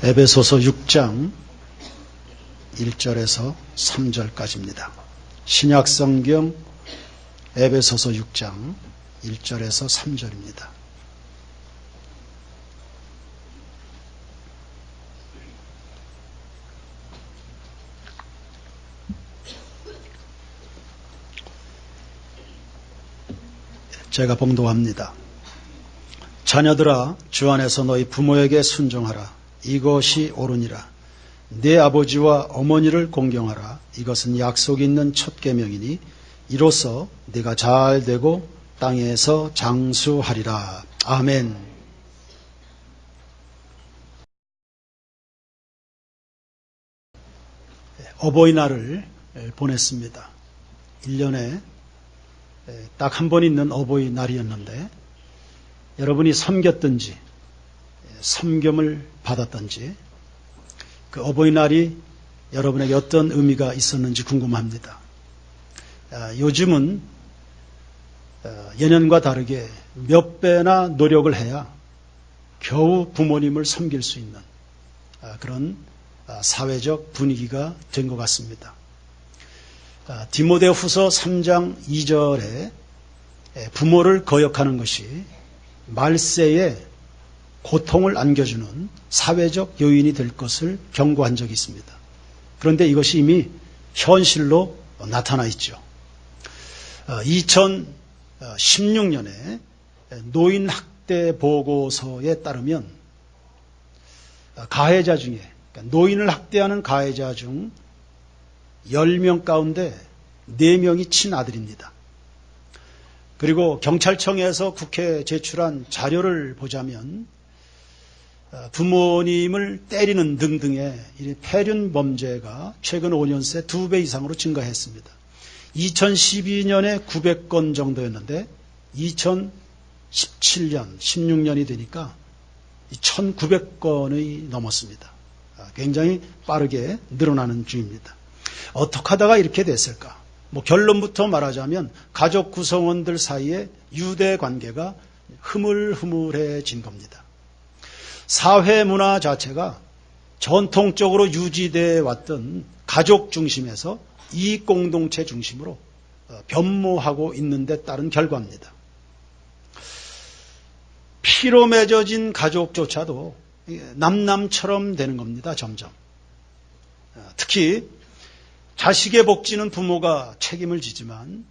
에베소서 6장 1절에서 3절까지입니다. 신약성경 에베소서 6장 1절에서 3절입니다. 제가 봉독합니다. 자녀들아, 주 안에서 너희 부모에게 순종하라. 이것이 옳으니라. 네 아버지와 어머니를 공경하라. 이것은 약속이 있는 첫 계명이니 이로써 네가 잘 되고 땅에서 장수하리라. 아멘. 어버이날을 보냈습니다. 1년에 딱 한 번 있는 어버이날이었는데 여러분이 섬겼든지 섬김을 받았든지 그 어버이날이 여러분에게 어떤 의미가 있었는지 궁금합니다. 요즘은 예년과 다르게 몇 배나 노력을 해야 겨우 부모님을 섬길 수 있는 그런 사회적 분위기가 된 것 같습니다. 디모데후서 3장 2절에 부모를 거역하는 것이 말세에 고통을 안겨주는 사회적 요인이 될 것을 경고한 적이 있습니다. 그런데 이것이 이미 현실로 나타나 있죠. 2016년에 노인학대 보고서에 따르면 가해자 중에, 노인을 학대하는 가해자 중 10명 가운데 4명이 친아들입니다. 그리고 경찰청에서 국회에 제출한 자료를 보자면 부모님을 때리는 등등의 폐륜 범죄가 최근 5년 새 2배 이상으로 증가했습니다. 2012년에 900건 정도였는데 2017년, 16년이 되니까 1900건이 넘었습니다. 굉장히 빠르게 늘어나는 중입니다. 어떻게 하다가 이렇게 됐을까? 결론부터 말하자면 가족 구성원들 사이에 유대 관계가 흐물흐물해진 겁니다. 사회 문화 자체가 전통적으로 유지되어 왔던 가족 중심에서 이익 공동체 중심으로 변모하고 있는 데 따른 결과입니다. 피로 맺어진 가족조차도 남남처럼 되는 겁니다. 점점. 특히 자식의 복지는 부모가 책임을 지지만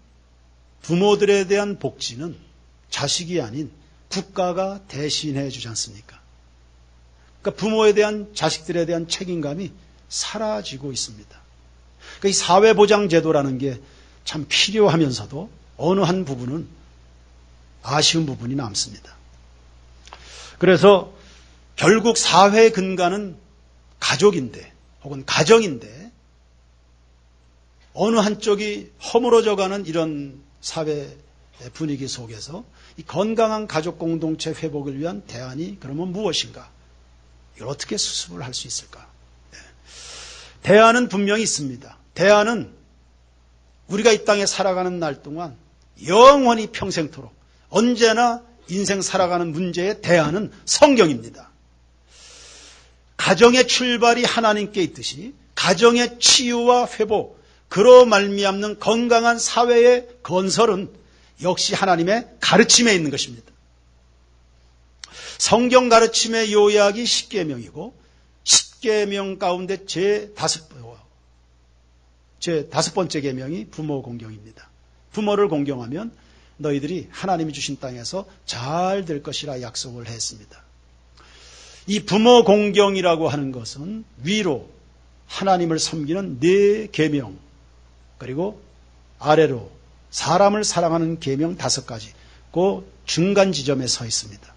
부모들에 대한 복지는 자식이 아닌 국가가 대신해 주지 않습니까? 그러니까 부모에 대한, 자식들에 대한 책임감이 사라지고 있습니다. 그러니까 이 사회보장제도라는 게 참 필요하면서도 어느 한 부분은 아쉬운 부분이 남습니다. 그래서 결국 사회의 근간은 가족인데 혹은 가정인데 어느 한쪽이 허물어져가는 이런 사회 분위기 속에서 이 건강한 가족 공동체 회복을 위한 대안이 그러면 무엇인가? 이걸 어떻게 수습을 할 수 있을까? 대안은 분명히 있습니다. 대안은 우리가 이 땅에 살아가는 날 동안 영원히 평생토록 언제나 인생 살아가는 문제의 대안은 성경입니다. 가정의 출발이 하나님께 있듯이 가정의 치유와 회복, 그로 말미암는 건강한 사회의 건설은 역시 하나님의 가르침에 있는 것입니다. 성경 가르침의 요약이 10계명이고 10계명 가운데 제 다섯 번째 계명이 부모 공경입니다. 부모를 공경하면 너희들이 하나님이 주신 땅에서 잘 될 것이라 약속을 했습니다. 이 부모 공경이라고 하는 것은 위로 하나님을 섬기는 4계명, 그리고 아래로 사람을 사랑하는 계명 5가지, 그 중간 지점에 서 있습니다.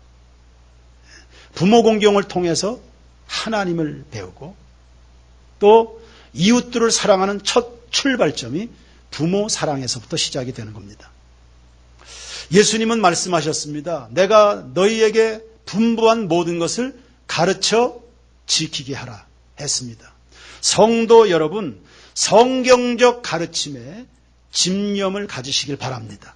부모 공경을 통해서 하나님을 배우고 또 이웃들을 사랑하는 첫 출발점이 부모 사랑에서부터 시작이 되는 겁니다. 예수님은 말씀하셨습니다. 내가 너희에게 분부한 모든 것을 가르쳐 지키게 하라 했습니다. 성도 여러분, 성경적 가르침에 집념을 가지시길 바랍니다.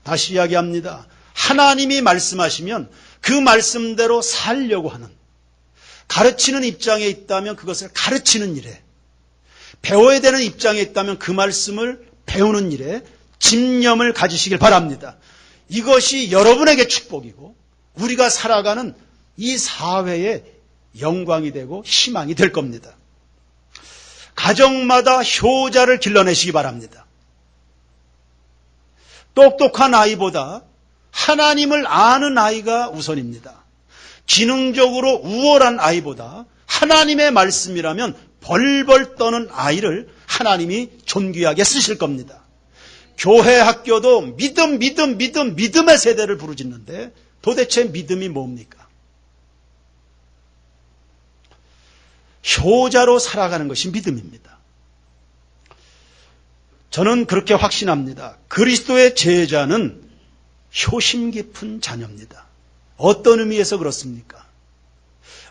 다시 이야기합니다. 하나님이 말씀하시면 그 말씀대로 살려고 하는, 가르치는 입장에 있다면 그것을 가르치는 일에, 배워야 되는 입장에 있다면 그 말씀을 배우는 일에 집념을 가지시길 바랍니다. 이것이 여러분에게 축복이고 우리가 살아가는 이 사회의 영광이 되고 희망이 될 겁니다. 가정마다 효자를 길러내시기 바랍니다. 똑똑한 아이보다 하나님을 아는 아이가 우선입니다. 지능적으로 우월한 아이보다 하나님의 말씀이라면 벌벌 떠는 아이를 하나님이 존귀하게 쓰실 겁니다. 교회 학교도 믿음의 세대를 부르짖는데 도대체 믿음이 뭡니까? 효자로 살아가는 것이 믿음입니다. 저는 그렇게 확신합니다. 그리스도의 제자는 효심 깊은 자녀입니다. 어떤 의미에서 그렇습니까?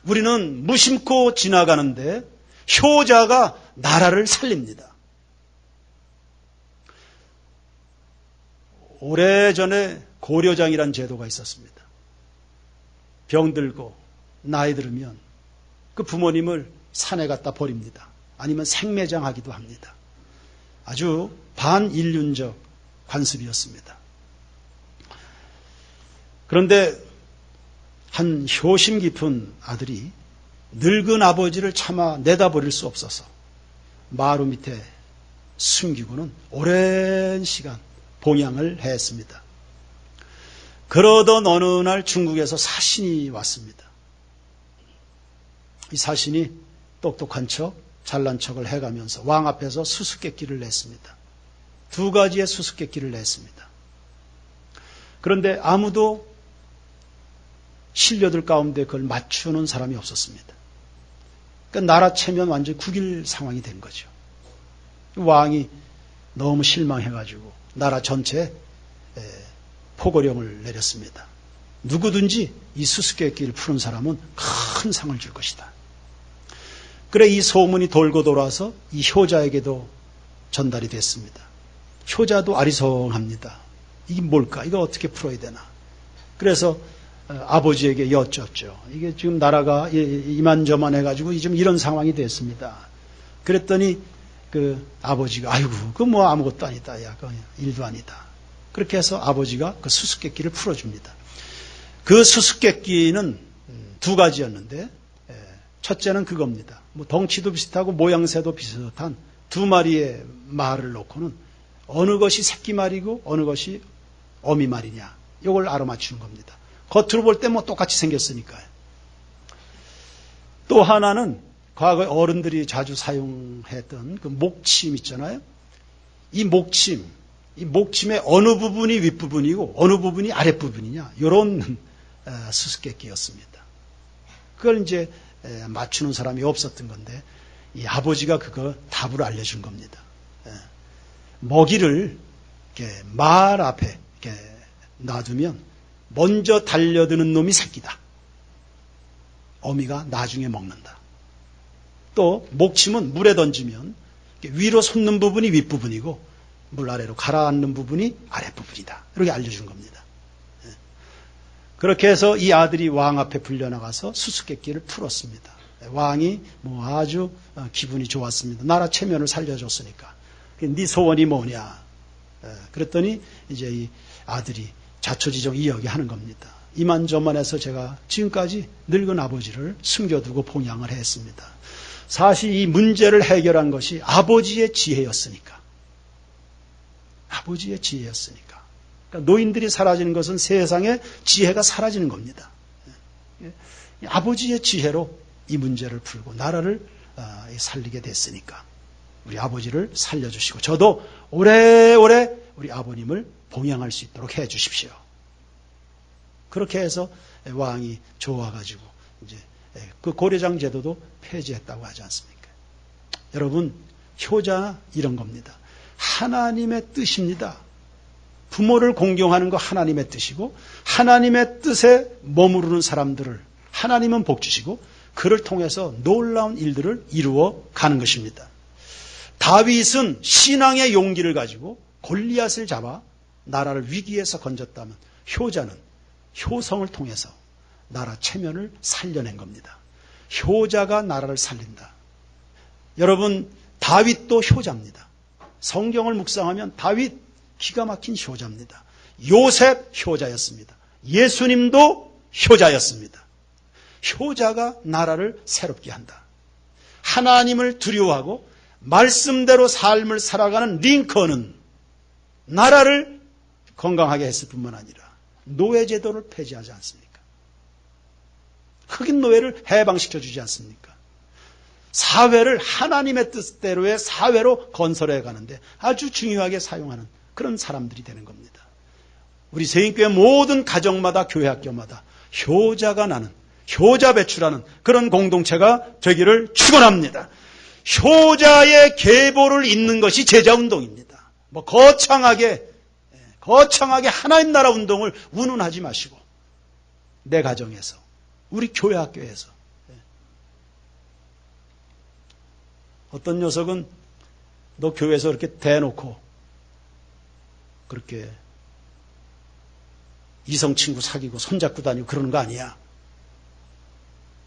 우리는 무심코 지나가는데 효자가 나라를 살립니다. 오래전에 고려장이란 제도가 있었습니다. 병들고 나이 들으면 그 부모님을 산에 갖다 버립니다. 아니면 생매장하기도 합니다. 아주 반인륜적 관습이었습니다. 그런데 한 효심 깊은 아들이 늙은 아버지를 차마 내다버릴 수 없어서 마루 밑에 숨기고는 오랜 시간 봉양을 했습니다. 그러던 어느 날 중국에서 사신이 왔습니다. 이 사신이 똑똑한 척, 잘난 척을 해가면서 왕 앞에서 수수께끼를 냈습니다. 2가지의 수수께끼를 냈습니다. 그런데 아무도 신료들 가운데 그걸 맞추는 사람이 없었습니다. 그러니까 나라 체면 완전히 국일 상황이 된 거죠. 왕이 너무 실망해가지고 나라 전체에 포고령을 내렸습니다. 누구든지 이 수수께끼를 푸는 사람은 큰 상을 줄 것이다. 그래 이 소문이 돌고 돌아서 이 효자에게도 전달이 됐습니다. 효자도 아리송합니다. 이게 뭘까? 이거 어떻게 풀어야 되나? 그래서 아버지에게 여쭙죠. 이게 지금 나라가 이만저만 해가지고 지금 이런 상황이 됐습니다. 그랬더니 그 아버지가 아이고 그 뭐 아무것도 아니다. 야, 그 일도 아니다. 그렇게 해서 아버지가 그 수수께끼를 풀어줍니다. 그 수수께끼는 2가지였는데 첫째는 그겁니다. 뭐 덩치도 비슷하고 모양새도 비슷한 2마리의 말을 놓고는 어느 것이 새끼 말이고 어느 것이 어미 말이냐 이걸 알아맞추는 겁니다. 겉으로 볼 때 뭐 똑같이 생겼으니까요. 또 하나는 과거에 어른들이 자주 사용했던 그 목침 있잖아요. 이 목침의 어느 부분이 윗부분이고 어느 부분이 아랫부분이냐 이런 수수께끼였습니다. 그걸 이제 맞추는 사람이 없었던 건데 이 아버지가 그거 답을 알려준 겁니다. 먹이를 이렇게 말 앞에 이렇게 놔두면 먼저 달려드는 놈이 새끼다. 어미가 나중에 먹는다. 또 목침은 물에 던지면 위로 솟는 부분이 윗부분이고 물 아래로 가라앉는 부분이 아랫부분이다. 이렇게 알려준 겁니다. 그렇게 해서 이 아들이 왕 앞에 불려나가서 수수께끼를 풀었습니다. 왕이 뭐 아주 기분이 좋았습니다. 나라 체면을 살려줬으니까. 네 소원이 뭐냐? 그랬더니 이제 이 아들이 자초지종 이야기하는 겁니다. 이만저만해서 제가 지금까지 늙은 아버지를 숨겨두고 봉양을 했습니다. 사실 이 문제를 해결한 것이 아버지의 지혜였으니까. 아버지의 지혜였으니까. 그러니까 노인들이 사라지는 것은 세상의 지혜가 사라지는 겁니다. 아버지의 지혜로 이 문제를 풀고 나라를 살리게 됐으니까 우리 아버지를 살려주시고 저도 오래오래 우리 아버님을 봉양할 수 있도록 해 주십시오. 그렇게 해서 왕이 좋아가지고 이제 그 고려장 제도도 폐지했다고 하지 않습니까? 여러분, 효자 이런 겁니다. 하나님의 뜻입니다. 부모를 공경하는 거 하나님의 뜻이고 하나님의 뜻에 머무르는 사람들을 하나님은 복 주시고 그를 통해서 놀라운 일들을 이루어 가는 것입니다. 다윗은 신앙의 용기를 가지고 골리앗을 잡아 나라를 위기에서 건졌다면 효자는 효성을 통해서 나라 체면을 살려낸 겁니다. 효자가 나라를 살린다. 여러분, 다윗도 효자입니다. 성경을 묵상하면 다윗 기가 막힌 효자입니다. 요셉 효자였습니다. 예수님도 효자였습니다. 효자가 나라를 새롭게 한다. 하나님을 두려워하고 말씀대로 삶을 살아가는 링컨은 나라를 건강하게 했을 뿐만 아니라 노예제도를 폐지하지 않습니까? 흑인 노예를 해방시켜주지 않습니까? 사회를 하나님의 뜻대로의 사회로 건설해 가는데 아주 중요하게 사용하는 그런 사람들이 되는 겁니다. 우리 세인교회 모든 가정마다 교회 학교마다 효자가 나는, 효자 배출하는 그런 공동체가 되기를 축원합니다. 효자의 계보를 잇는 것이 제자운동입니다. 거창하게 하나님 나라 운동을 운운하지 마시고 내 가정에서, 우리 교회 학교에서. 어떤 녀석은 너 교회에서 이렇게 대놓고 그렇게 이성 친구 사귀고 손잡고 다니고 그러는 거 아니야.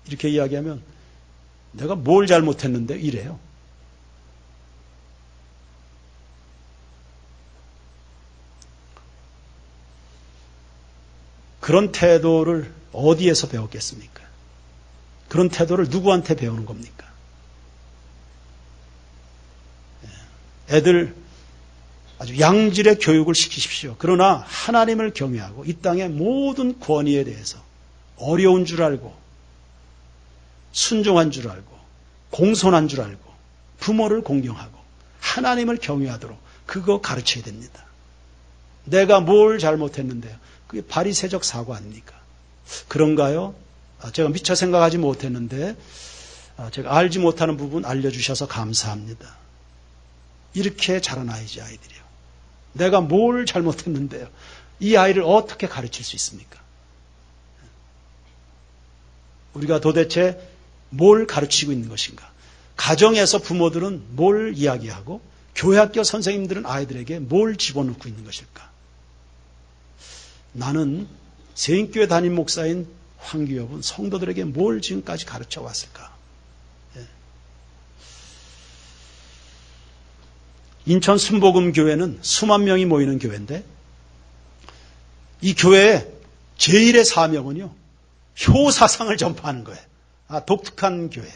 이렇게 이야기하면 내가 뭘 잘못했는데 이래요. 그런 태도를 어디에서 배웠겠습니까? 그런 태도를 누구한테 배우는 겁니까? 애들 아주 양질의 교육을 시키십시오. 그러나 하나님을 경외하고 이 땅의 모든 권위에 대해서 어려운 줄 알고 순종한 줄 알고 공손한 줄 알고 부모를 공경하고 하나님을 경외하도록 그거 가르쳐야 됩니다. 내가 뭘 잘못했는데요. 그게 바리새적 사고 아닙니까? 그런가요? 제가 미처 생각하지 못했는데 제가 알지 못하는 부분 알려주셔서 감사합니다. 이렇게 자라나야지 아이들이요. 내가 뭘 잘못했는데요. 이 아이를 어떻게 가르칠 수 있습니까? 우리가 도대체 뭘 가르치고 있는 것인가? 가정에서 부모들은 뭘 이야기하고 교회학교 선생님들은 아이들에게 뭘 집어넣고 있는 것일까? 나는 세인교회 담임 목사인 황규엽은 성도들에게 뭘 지금까지 가르쳐 왔을까? 인천 순복음교회는 수만 명이 모이는 교회인데 이 교회의 제1의 사명은요, 효사상을 전파하는 거예요. 독특한 교회.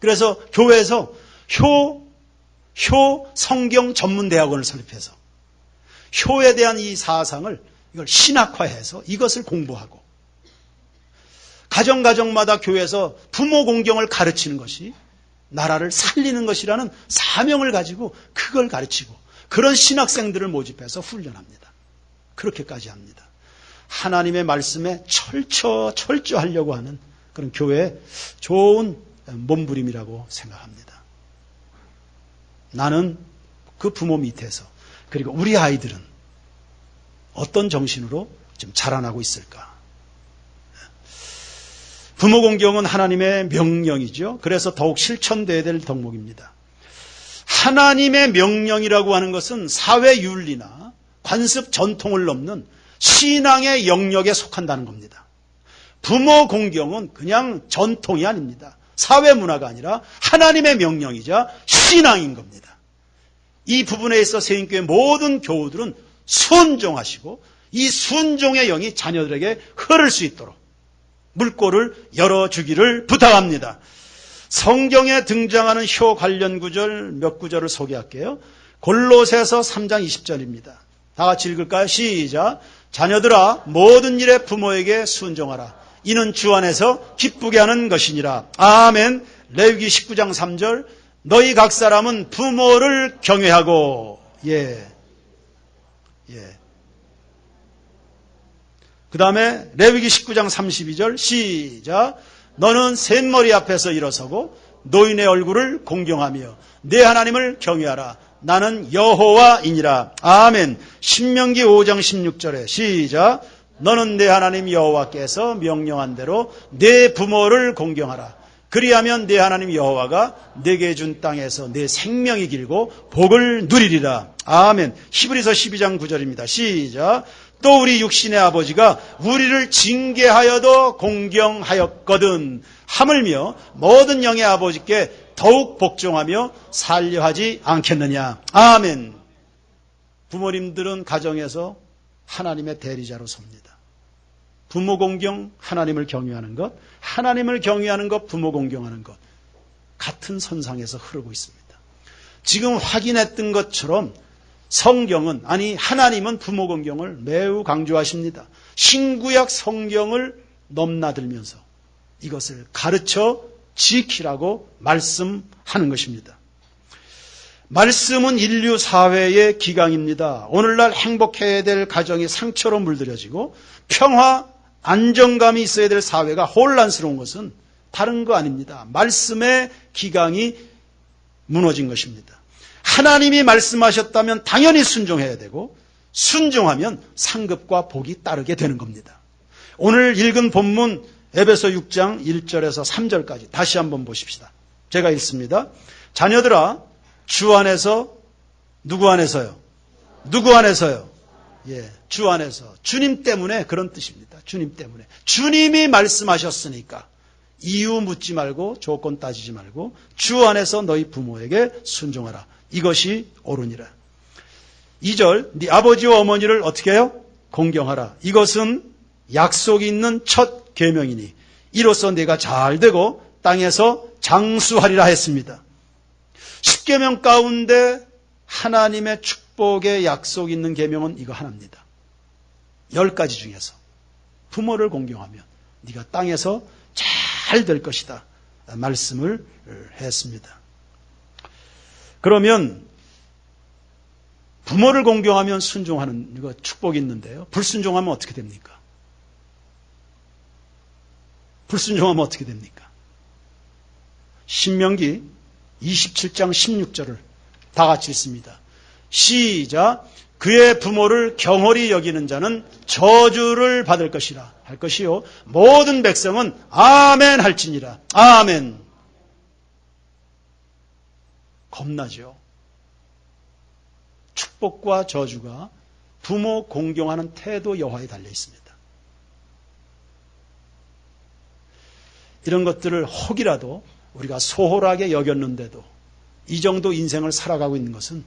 그래서 교회에서 효 성경 전문 대학원을 설립해서 효에 대한 이 사상을 이걸 신학화해서 이것을 공부하고 가정마다 교회에서 부모 공경을 가르치는 것이 나라를 살리는 것이라는 사명을 가지고 그걸 가르치고 그런 신학생들을 모집해서 훈련합니다. 그렇게까지 합니다. 하나님의 말씀에 철저하려고 하는 그런 교회의 좋은 몸부림이라고 생각합니다. 나는 그 부모 밑에서 그리고 우리 아이들은 어떤 정신으로 좀 자라나고 있을까? 부모 공경은 하나님의 명령이죠. 그래서 더욱 실천돼야 될 덕목입니다. 하나님의 명령이라고 하는 것은 사회 윤리나 관습 전통을 넘는 신앙의 영역에 속한다는 겁니다. 부모 공경은 그냥 전통이 아닙니다. 사회 문화가 아니라 하나님의 명령이자 신앙인 겁니다. 이 부분에 있어 세인교회 모든 교우들은 순종하시고 이 순종의 영이 자녀들에게 흐를 수 있도록 물꼬를 열어주기를 부탁합니다. 성경에 등장하는 효 관련 구절 몇 구절을 소개할게요. 골로새서 3장 20절입니다. 다 같이 읽을까요? 시작. 자녀들아 모든 일에 부모에게 순종하라. 이는 주 안에서 기쁘게 하는 것이니라. 아멘. 레위기 19장 3절. 너희 각 사람은 부모를 경외하고 그 다음에 레위기 19장 32절 시작. 너는 셋머리 앞에서 일어서고 노인의 얼굴을 공경하며 내 하나님을 경외하라. 나는 여호와이니라. 아멘. 신명기 5장 16절에 시작. 너는 내 하나님 여호와께서 명령한 대로 내 부모를 공경하라. 그리하면 내 하나님 여호와가 내게 준 땅에서 내 생명이 길고 복을 누리리라. 아멘. 히브리서 12장 9절입니다. 시작. 또 우리 육신의 아버지가 우리를 징계하여도 공경하였거든 하물며 모든 영의 아버지께 더욱 복종하며 살려 하지 않겠느냐. 아멘. 부모님들은 가정에서 하나님의 대리자로 섭니다. 부모 공경, 하나님을 경외하는 것, 하나님을 경외하는 것, 부모 공경하는 것, 같은 선상에서 흐르고 있습니다. 지금 확인했던 것처럼 성경은, 아니 하나님은 부모 공경을 매우 강조하십니다. 신구약 성경을 넘나들면서 이것을 가르쳐 지키라고 말씀하는 것입니다. 말씀은 인류 사회의 기강입니다. 오늘날 행복해야 될 가정이 상처로 물들여지고 평화, 안정감이 있어야 될 사회가 혼란스러운 것은 다른 거 아닙니다. 말씀의 기강이 무너진 것입니다. 하나님이 말씀하셨다면 당연히 순종해야 되고 순종하면 상급과 복이 따르게 되는 겁니다. 오늘 읽은 본문 에베소 6장 1절에서 3절까지 다시 한번 보십시다. 제가 읽습니다. 자녀들아 주 안에서 누구 안에서요? 누구 안에서요? 예, 주 안에서. 주님 때문에 그런 뜻입니다. 주님 때문에. 주님이 말씀하셨으니까 이유 묻지 말고 조건 따지지 말고 주 안에서 너희 부모에게 순종하라. 이것이 옳으니라. 2절 네 아버지와 어머니를 어떻게 해요? 공경하라. 이것은 약속이 있는 첫 계명이니 이로써 네가 잘 되고 땅에서 장수하리라 했습니다. 10계명 가운데 하나님의 축복의 약속이 있는 계명은 이거 하나입니다. 10가지 중에서 부모를 공경하면 네가 땅에서 잘 될 것이다 말씀을 했습니다. 그러면 부모를 공경하면 순종하는 이거 축복이 있는데요. 불순종하면 어떻게 됩니까? 불순종하면 어떻게 됩니까? 신명기 27장 16절을 다 같이 읽습니다. 시작. 그의 부모를 경홀히 여기는 자는 저주를 받을 것이라 할 것이요 모든 백성은 아멘 할지니라. 아멘. 겁나죠. 축복과 저주가 부모 공경하는 태도 여하에 달려 있습니다. 이런 것들을 혹이라도 우리가 소홀하게 여겼는데도 이 정도 인생을 살아가고 있는 것은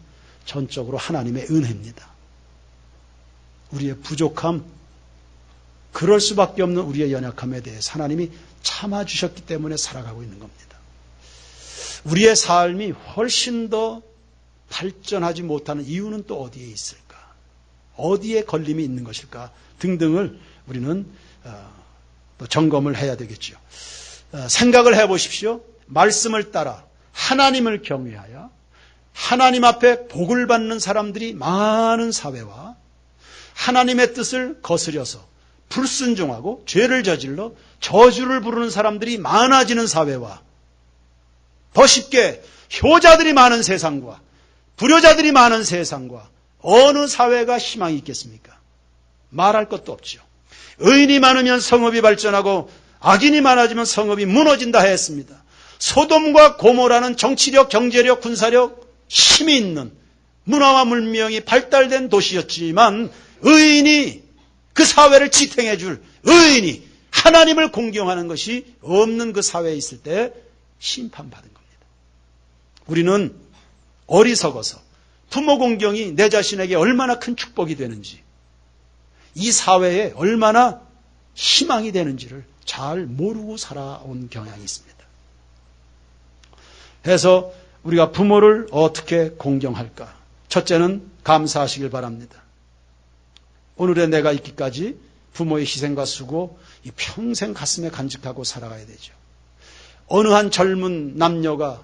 전적으로 하나님의 은혜입니다. 우리의 부족함, 그럴 수밖에 없는 우리의 연약함에 대해서 하나님이 참아주셨기 때문에 살아가고 있는 겁니다. 우리의 삶이 훨씬 더 발전하지 못하는 이유는 또 어디에 있을까? 어디에 걸림이 있는 것일까? 등등을 우리는 또 점검을 해야 되겠죠. 생각을 해보십시오. 말씀을 따라 하나님을 경외하여 하나님 앞에 복을 받는 사람들이 많은 사회와 하나님의 뜻을 거스려서 불순종하고 죄를 저질러 저주를 부르는 사람들이 많아지는 사회와 더 쉽게 효자들이 많은 세상과 불효자들이 많은 세상과 어느 사회가 희망이 있겠습니까? 말할 것도 없죠. 의인이 많으면 성읍이 발전하고 악인이 많아지면 성읍이 무너진다 했습니다. 소돔과 고모라는 정치력, 경제력, 군사력, 힘이 있는 문화와 문명이 발달된 도시였지만 의인이 그 사회를 지탱해 줄 의인이 하나님을 공경하는 것이 없는 그 사회에 있을 때 심판받은 겁니다. 우리는 어리석어서 부모 공경이 내 자신에게 얼마나 큰 축복이 되는지 이 사회에 얼마나 희망이 되는지를 잘 모르고 살아온 경향이 있습니다. 그래서 우리가 부모를 어떻게 공경할까? 첫째는 감사하시길 바랍니다. 오늘의 내가 있기까지 부모의 희생과 수고 이 평생 가슴에 간직하고 살아가야 되죠. 어느 한 젊은 남녀가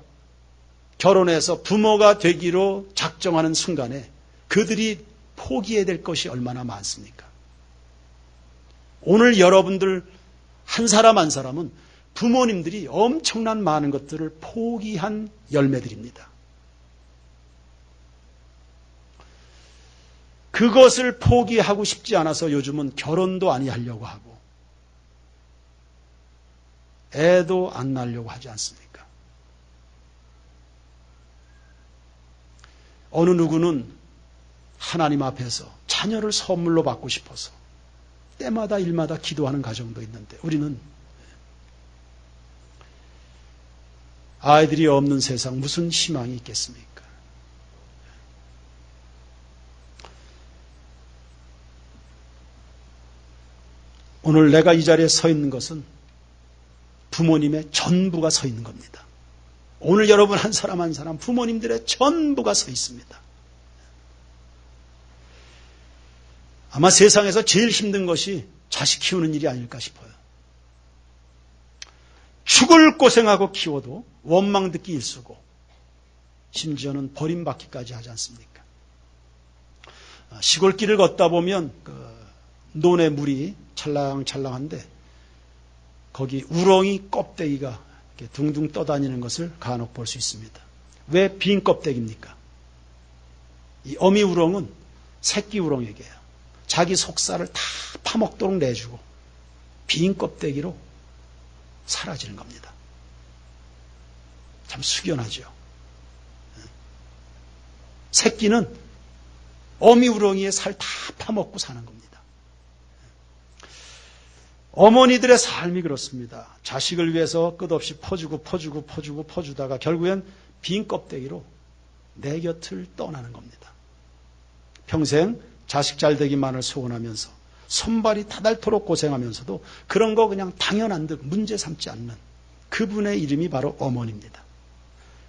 결혼해서 부모가 되기로 작정하는 순간에 그들이 포기해야 될 것이 얼마나 많습니까? 오늘 여러분들 한 사람 한 사람은 부모님들이 엄청난 많은 것들을 포기한 열매들입니다. 그것을 포기하고 싶지 않아서 요즘은 결혼도 아니하려고 하고 애도 안 낳으려고 하지 않습니까? 어느 누구는 하나님 앞에서 자녀를 선물로 받고 싶어서 때마다 일마다 기도하는 가정도 있는데 우리는 아이들이 없는 세상 무슨 희망이 있겠습니까? 오늘 내가 이 자리에 서 있는 것은 부모님의 전부가 서 있는 겁니다. 오늘 여러분 한 사람 한 사람 부모님들의 전부가 서 있습니다. 아마 세상에서 제일 힘든 것이 자식 키우는 일이 아닐까 싶어요. 죽을 고생하고 키워도 원망 듣기 일쑤고 심지어는 버림받기까지 하지 않습니까? 시골길을 걷다 보면 논에 물이 찰랑찰랑한데 거기 우렁이 껍데기가 이렇게 둥둥 떠다니는 것을 간혹 볼 수 있습니다. 왜 빈 껍데기입니까? 이 어미 우렁은 새끼 우렁에게요. 자기 속살을 다 파먹도록 내주고 빈 껍데기로 사라지는 겁니다. 참 숙연하죠. 새끼는 어미 우렁이의 살 다 파먹고 사는 겁니다. 어머니들의 삶이 그렇습니다. 자식을 위해서 끝없이 퍼주다가 결국엔 빈 껍데기로 내 곁을 떠나는 겁니다. 평생 자식 잘되기만을 소원하면서 손발이 타닳도록 고생하면서도 그런 거 그냥 당연한 듯 문제 삼지 않는 그분의 이름이 바로 어머니입니다.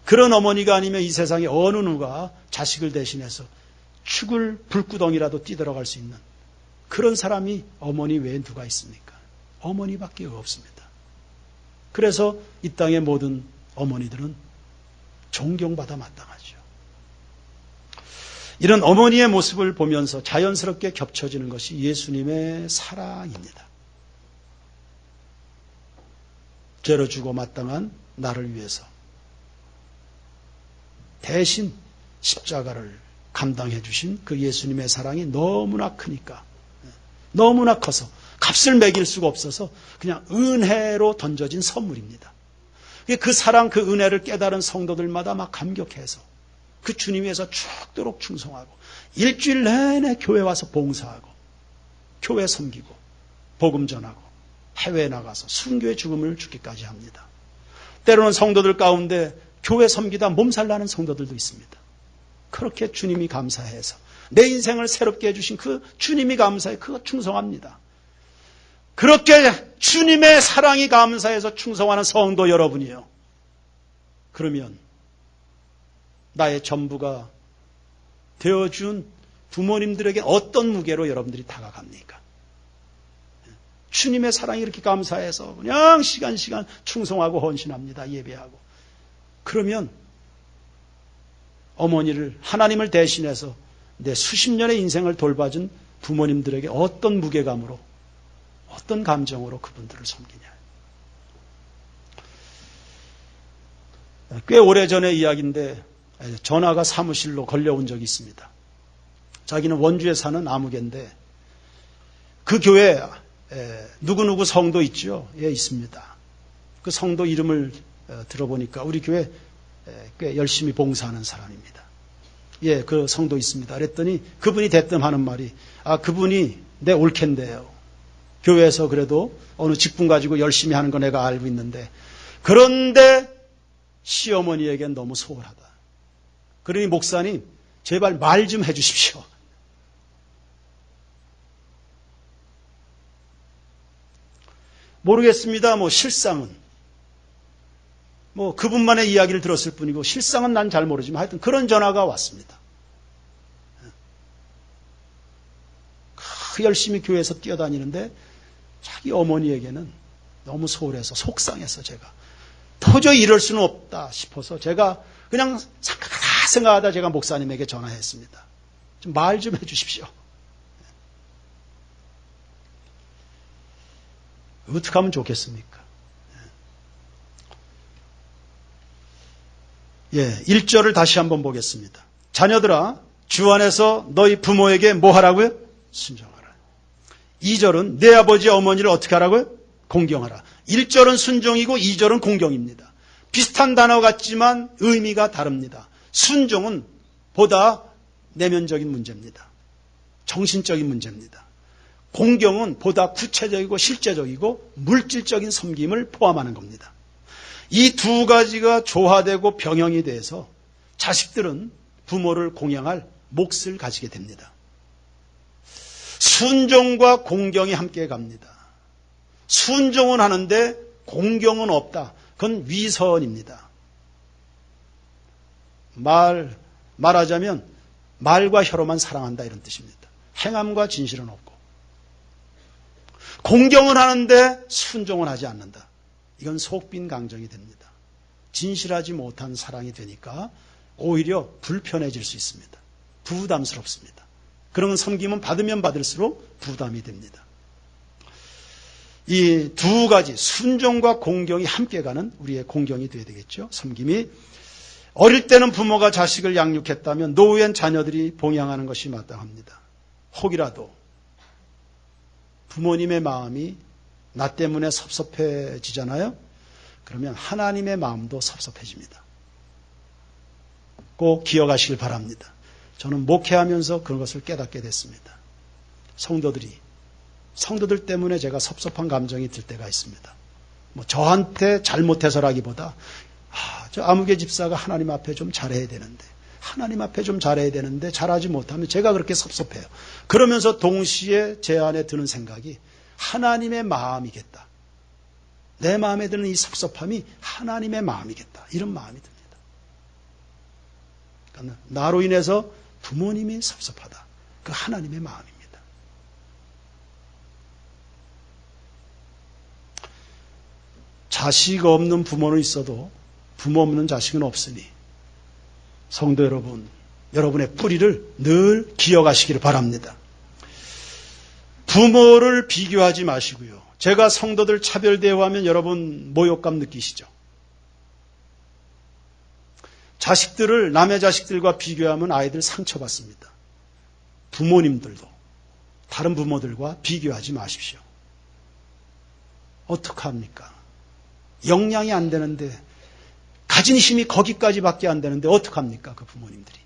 그런 어머니가 아니면 이 세상에 어느 누가 자식을 대신해서 죽을 불구덩이라도 뛰들어갈 수 있는 그런 사람이 어머니 외에 누가 있습니까? 어머니밖에 없습니다. 그래서 이 땅의 모든 어머니들은 존경받아 마땅하죠. 이런 어머니의 모습을 보면서 자연스럽게 겹쳐지는 것이 예수님의 사랑입니다. 죄로 주고 마땅한 나를 위해서 대신 십자가를 감당해 주신 그 예수님의 사랑이 너무나 크니까, 너무나 커서 값을 매길 수가 없어서 그냥 은혜로 던져진 선물입니다. 그 사랑, 그 은혜를 깨달은 성도들마다 막 감격해서 그 주님 위해서 죽도록 충성하고 일주일 내내 교회 와서 봉사하고 교회 섬기고 복음 전하고 해외에 나가서 순교의 죽음을 죽기까지 합니다. 때로는 성도들 가운데 교회 섬기다 몸살 나는 성도들도 있습니다. 그렇게 주님이 감사해서 내 인생을 새롭게 해주신 그 주님이 감사해 그거 충성합니다. 그렇게 주님의 사랑이 감사해서 충성하는 성도 여러분이요. 그러면 나의 전부가 되어준 부모님들에게 어떤 무게로 여러분들이 다가갑니까? 주님의 사랑이 이렇게 감사해서 그냥 시간 충성하고 헌신합니다. 예배하고. 그러면 어머니를 하나님을 대신해서 내 수십 년의 인생을 돌봐준 부모님들에게 어떤 무게감으로 어떤 감정으로 그분들을 섬기냐. 꽤 오래전의 이야기인데 전화가 사무실로 걸려온 적이 있습니다. 자기는 원주에 사는 아무개인데 그 교회에 누구누구 성도 있죠? 예, 있습니다. 그 성도 이름을 들어보니까 우리 교회 꽤 열심히 봉사하는 사람입니다. 예, 그 성도 있습니다. 그랬더니 그분이 대뜸 하는 말이 그분이 내 올케인데요. 교회에서 그래도 어느 직분 가지고 열심히 하는 거 내가 알고 있는데 그런데 시어머니에겐 너무 소홀하다. 그러니 목사님 제발 말 좀 해주십시오. 모르겠습니다. 실상은 그분만의 이야기를 들었을 뿐이고 실상은 난 잘 모르지만 하여튼 그런 전화가 왔습니다. 열심히 교회에서 뛰어다니는데 자기 어머니에게는 너무 소홀해서 속상해서 제가 도저히 이럴 수는 없다 싶어서 제가 그냥 생각하다 제가 목사님에게 전화했습니다. 좀 말 좀 해주십시오. 어떻게 하면 좋겠습니까? 예, 1절을 다시 한번 보겠습니다. 자녀들아, 주 안에서 너희 부모에게 뭐 하라고요? 순종하라. 2절은 내 아버지 어머니를 어떻게 하라고요? 공경하라. 1절은 순종이고 2절은 공경입니다. 비슷한 단어 같지만 의미가 다릅니다. 순종은 보다 내면적인 문제입니다. 정신적인 문제입니다. 공경은 보다 구체적이고 실제적이고 물질적인 섬김을 포함하는 겁니다. 이 두 가지가 조화되고 병행이 돼서 자식들은 부모를 공양할 몫을 가지게 됩니다. 순종과 공경이 함께 갑니다. 순종은 하는데 공경은 없다. 그건 위선입니다. 말하자면 말과 혀로만 사랑한다 이런 뜻입니다. 행함과 진실은 없고. 공경은 하는데 순종은 하지 않는다. 이건 속빈 강정이 됩니다. 진실하지 못한 사랑이 되니까 오히려 불편해질 수 있습니다. 부담스럽습니다. 그런 섬김은 받으면 받을수록 부담이 됩니다. 이 두 가지 순종과 공경이 함께 가는 우리의 공경이 되어야 되겠죠. 섬김이 어릴 때는 부모가 자식을 양육했다면 노후엔 자녀들이 봉양하는 것이 마땅합니다. 혹이라도 부모님의 마음이 나 때문에 섭섭해지잖아요. 그러면 하나님의 마음도 섭섭해집니다. 꼭 기억하시길 바랍니다. 저는 목회하면서 그런 것을 깨닫게 됐습니다. 성도들 때문에 제가 섭섭한 감정이 들 때가 있습니다. 저한테 잘못해서라기보다 저 아무개 집사가 하나님 앞에 좀 잘해야 되는데 잘하지 못하면 제가 그렇게 섭섭해요. 그러면서 동시에 제 안에 드는 생각이 하나님의 마음이겠다. 내 마음에 드는 이 섭섭함이 하나님의 마음이겠다. 이런 마음이 듭니다. 그러니까 나로 인해서 부모님이 섭섭하다. 그 하나님의 마음입니다. 자식 없는 부모는 있어도 부모 없는 자식은 없으니 성도 여러분, 여러분의 뿌리를 늘 기억하시기를 바랍니다. 부모를 비교하지 마시고요. 제가 성도들 차별 대우하면 여러분 모욕감 느끼시죠? 자식들을 남의 자식들과 비교하면 아이들 상처받습니다. 부모님들도 다른 부모들과 비교하지 마십시오. 어떡합니까? 역량이 안 되는데 가진 힘이 거기까지밖에 안 되는데 어떡합니까? 그 부모님들이.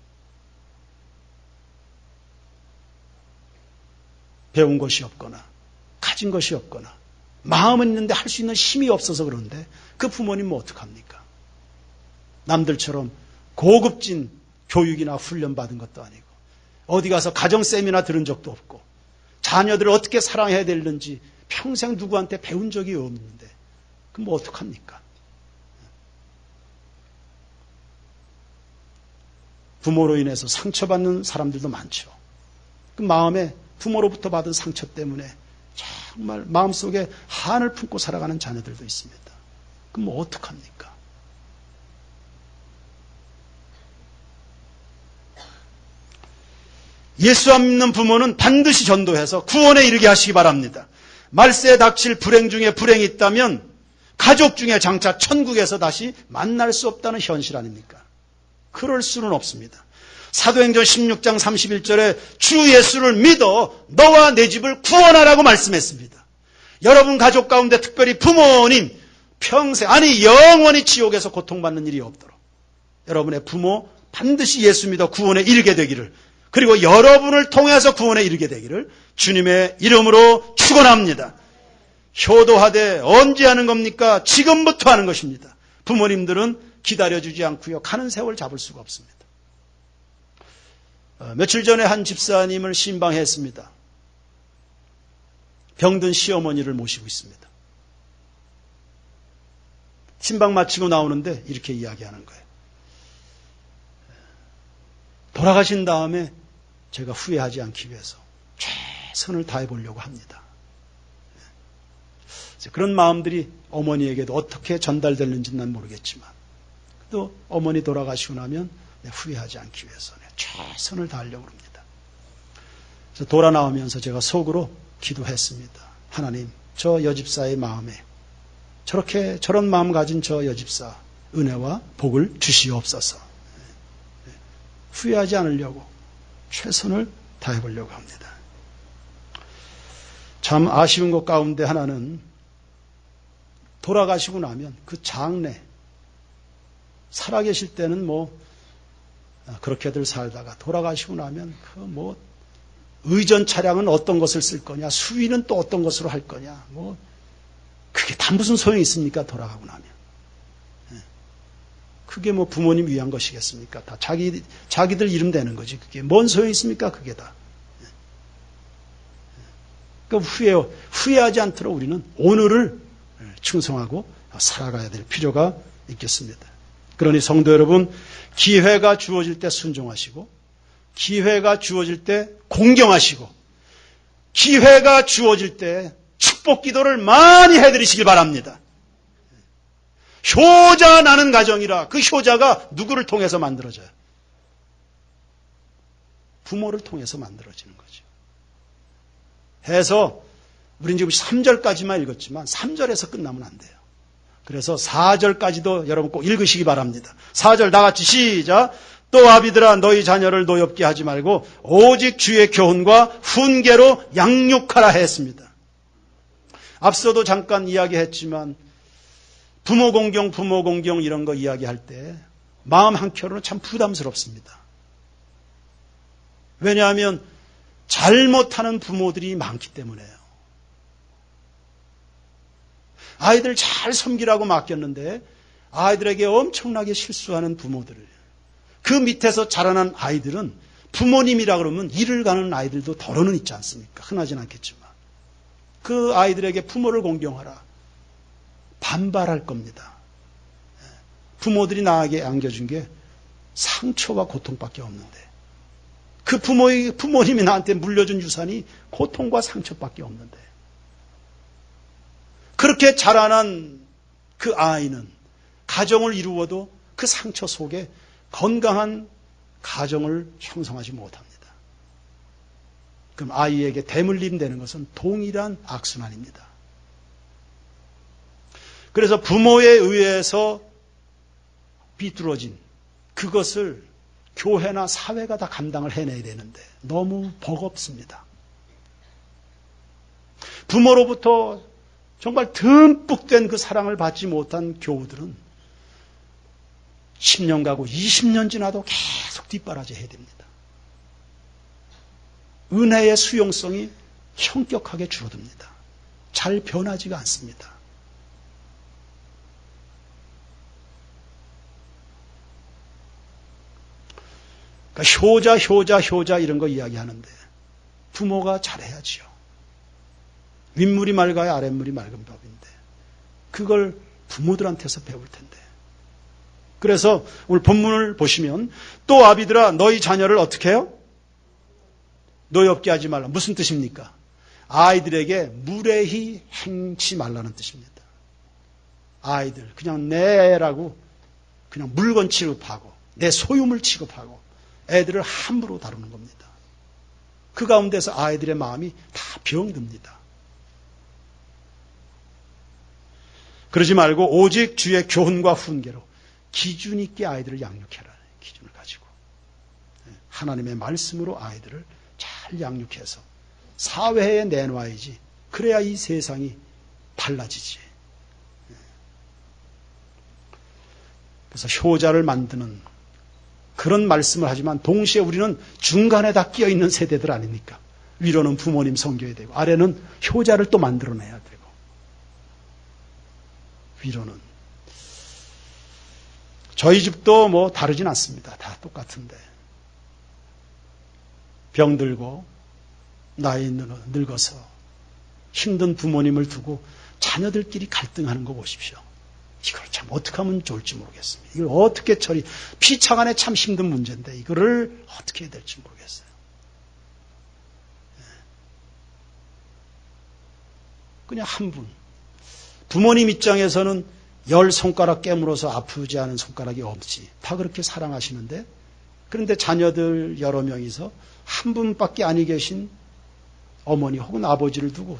배운 것이 없거나 가진 것이 없거나 마음은 있는데 할 수 있는 힘이 없어서 그런데 그 부모님은 어떡합니까? 남들처럼 고급진 교육이나 훈련 받은 것도 아니고 어디 가서 가정 세미나 들은 적도 없고 자녀들을 어떻게 사랑해야 되는지 평생 누구한테 배운 적이 없는데 그럼 뭐 어떡합니까? 부모로 인해서 상처받는 사람들도 많죠. 그 마음에 부모로부터 받은 상처 때문에 정말 마음속에 한을 품고 살아가는 자녀들도 있습니다. 그럼 뭐 어떡합니까? 예수 안 믿는 부모는 반드시 전도해서 구원에 이르게 하시기 바랍니다. 말세에 닥칠 불행 중에 불행이 있다면 가족 중에 장차 천국에서 다시 만날 수 없다는 현실 아닙니까? 그럴 수는 없습니다. 사도행전 16장 31절에 주 예수를 믿어 너와 내 집을 구원하라고 말씀했습니다. 여러분 가족 가운데 특별히 부모님 평생 아니 영원히 지옥에서 고통받는 일이 없도록 여러분의 부모 반드시 예수 믿어 구원에 이르게 되기를 그리고 여러분을 통해서 구원에 이르게 되기를 주님의 이름으로 축원합니다. 효도하되 언제 하는 겁니까? 지금부터 하는 것입니다. 부모님들은 기다려주지 않고요. 가는 세월 잡을 수가 없습니다. 며칠 전에 한 집사님을 신방했습니다. 병든 시어머니를 모시고 있습니다. 신방 마치고 나오는데 이렇게 이야기하는 거예요. 돌아가신 다음에 제가 후회하지 않기 위해서 최선을 다해 보려고 합니다. 그런 마음들이 어머니에게도 어떻게 전달되는지는 난 모르겠지만 또 어머니 돌아가시고 나면 후회하지 않기 위해서 최선을 다하려고 합니다. 그래서 돌아 나오면서 제가 속으로 기도했습니다. 하나님, 저 여집사의 마음에 저런 마음 가진 저 여집사 은혜와 복을 주시옵소서. 후회하지 않으려고 최선을 다해보려고 합니다. 참 아쉬운 것 가운데 하나는 돌아가시고 나면 그 장래 살아계실 때는 그렇게들 살다가 돌아가시고 나면 의전 차량은 어떤 것을 쓸 거냐, 수위는 또 어떤 것으로 할 거냐, 그게 다 무슨 소용이 있습니까? 돌아가고 나면. 그게 부모님 위한 것이겠습니까? 다 자기들 이름 되는 거지. 그게 뭔 소용이 있습니까? 그게 다. 그러니까 후회하지 않도록 우리는 오늘을 충성하고 살아가야 될 필요가 있겠습니다. 그러니 성도 여러분, 기회가 주어질 때 순종하시고, 기회가 주어질 때 공경하시고, 기회가 주어질 때 축복 기도를 많이 해드리시길 바랍니다. 효자 나는 가정이라. 그 효자가 누구를 통해서 만들어져요? 부모를 통해서 만들어지는 거죠. 해서 우리는 지금 3절까지만 읽었지만 3절에서 끝나면 안 돼요. 그래서 4절까지도 여러분 꼭 읽으시기 바랍니다. 4절 다 같이 시작. 또 아비들아 너희 자녀를 노엽게 하지 말고 오직 주의 교훈과 훈계로 양육하라 했습니다. 앞서도 잠깐 이야기했지만 부모 공경 이런 거 이야기할 때 마음 한켠으로는 참 부담스럽습니다. 왜냐하면 잘못하는 부모들이 많기 때문에요. 아이들 잘 섬기라고 맡겼는데 아이들에게 엄청나게 실수하는 부모들을, 그 밑에서 자라난 아이들은 부모님이라 그러면 일을 가는 아이들도 더러는 있지 않습니까? 흔하진 않겠지만 그 아이들에게 부모를 공경하라. 반발할 겁니다. 부모들이 나에게 안겨준 게 상처와 고통밖에 없는데, 그 부모님이 나한테 물려준 유산이 고통과 상처밖에 없는데, 그렇게 자라난 그 아이는 가정을 이루어도 그 상처 속에 건강한 가정을 형성하지 못합니다. 그럼 아이에게 대물림 되는 것은 동일한 악순환입니다. 그래서 부모에 의해서 비뚤어진 그것을 교회나 사회가 다 감당을 해내야 되는데 너무 버겁습니다. 부모로부터 정말 듬뿍 된 그 사랑을 받지 못한 교우들은 10년 가고 20년 지나도 계속 뒷바라지 해야 됩니다. 은혜의 수용성이 현격하게 줄어듭니다. 잘 변하지가 않습니다. 그러니까 효자 이런 거 이야기하는데 부모가 잘해야지요. 윗물이 맑아야 아랫물이 맑은 법인데 그걸 부모들한테서 배울 텐데. 그래서 오늘 본문을 보시면 또 아비들아 너희 자녀를 어떻게 해요? 노엽게 하지 말라. 무슨 뜻입니까? 아이들에게 무례히 행치 말라는 뜻입니다. 아이들 그냥 내라고 그냥 물건 취급하고 내 소유물 취급하고 애들을 함부로 다루는 겁니다. 그 가운데서 아이들의 마음이 다 병듭니다. 그러지 말고 오직 주의 교훈과 훈계로 기준 있게 아이들을 양육해라. 기준을 가지고 하나님의 말씀으로 아이들을 잘 양육해서 사회에 내놔야지. 그래야 이 세상이 달라지지. 그래서 효자를 만드는 그런 말씀을 하지만 동시에 우리는 중간에 다 끼어있는 세대들 아닙니까? 위로는 부모님 섬겨야 되고 아래는 효자를 또 만들어내야 되고, 위로는 저희 집도 뭐 다르진 않습니다. 다 똑같은데 병들고 나이 늙어서 힘든 부모님을 두고 자녀들끼리 갈등하는 거 보십시오. 이걸 참 어떻게 하면 좋을지 모르겠습니다. 이걸 어떻게 피차간에 참 힘든 문제인데 이거를 어떻게 해야 될지 모르겠어요. 그냥 한 분. 부모님 입장에서는 10손가락 깨물어서 아프지 않은 손가락이 없지. 다 그렇게 사랑하시는데, 그런데 자녀들 여러 명이서 한 분밖에 아니 계신 어머니 혹은 아버지를 두고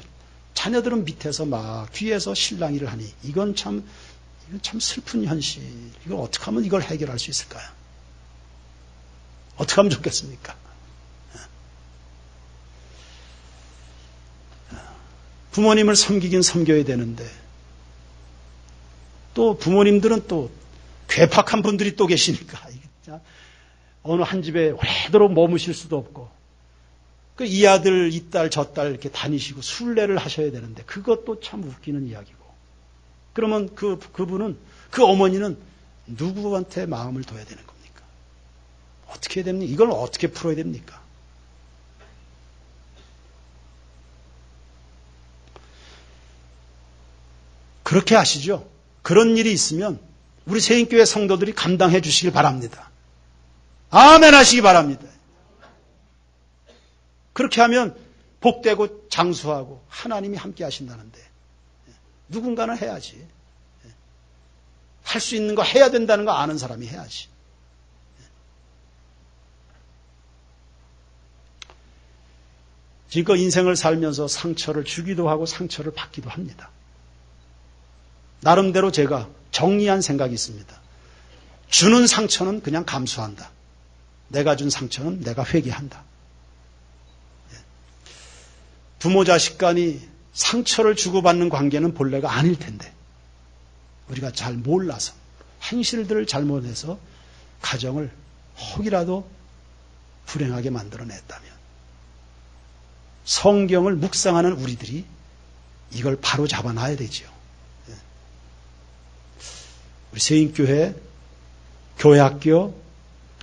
자녀들은 밑에서 막 뒤에서 실랑이를 하니 이건 참 슬픈 현실. 이걸 어떻게 하면 이걸 해결할 수 있을까요? 어떻게 하면 좋겠습니까? 부모님을 섬기긴 섬겨야 되는데 또 부모님들은 또 괴팍한 분들이 또 계시니까 어느 한 집에 오래도록 머무실 수도 없고 그 이 아들, 이 딸, 저 딸 이렇게 다니시고 순례를 하셔야 되는데 그것도 참 웃기는 이야기고. 그러면 그분은, 그 어머니는 누구한테 마음을 둬야 되는 겁니까? 어떻게 해야 됩니까? 이걸 어떻게 풀어야 됩니까? 그렇게 하시죠. 그런 일이 있으면 우리 세인교회 성도들이 감당해 주시길 바랍니다. 아멘 하시기 바랍니다. 그렇게 하면 복되고 장수하고 하나님이 함께 하신다는데 누군가는 해야지. 할 수 있는 거 해야 된다는 거 아는 사람이 해야지. 지금 인생을 살면서 상처를 주기도 하고 상처를 받기도 합니다. 나름대로 제가 정리한 생각이 있습니다. 주는 상처는 그냥 감수한다. 내가 준 상처는 내가 회개한다. 부모 자식 간이 상처를 주고받는 관계는 본래가 아닐 텐데 우리가 잘 몰라서 행실들을 잘못해서 가정을 혹이라도 불행하게 만들어냈다면 성경을 묵상하는 우리들이 이걸 바로 잡아놔야 되죠. 우리 세인교회, 교회학교,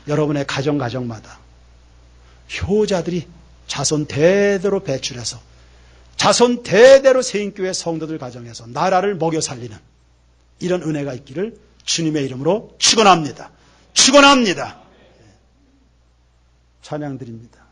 여러분의 가정마다 효자들이 자손 대대로 배출해서 자손 대대로 세인교회 성도들 가정에서 나라를 먹여 살리는 이런 은혜가 있기를 주님의 이름으로 축원합니다. 축원합니다. 찬양 드립니다.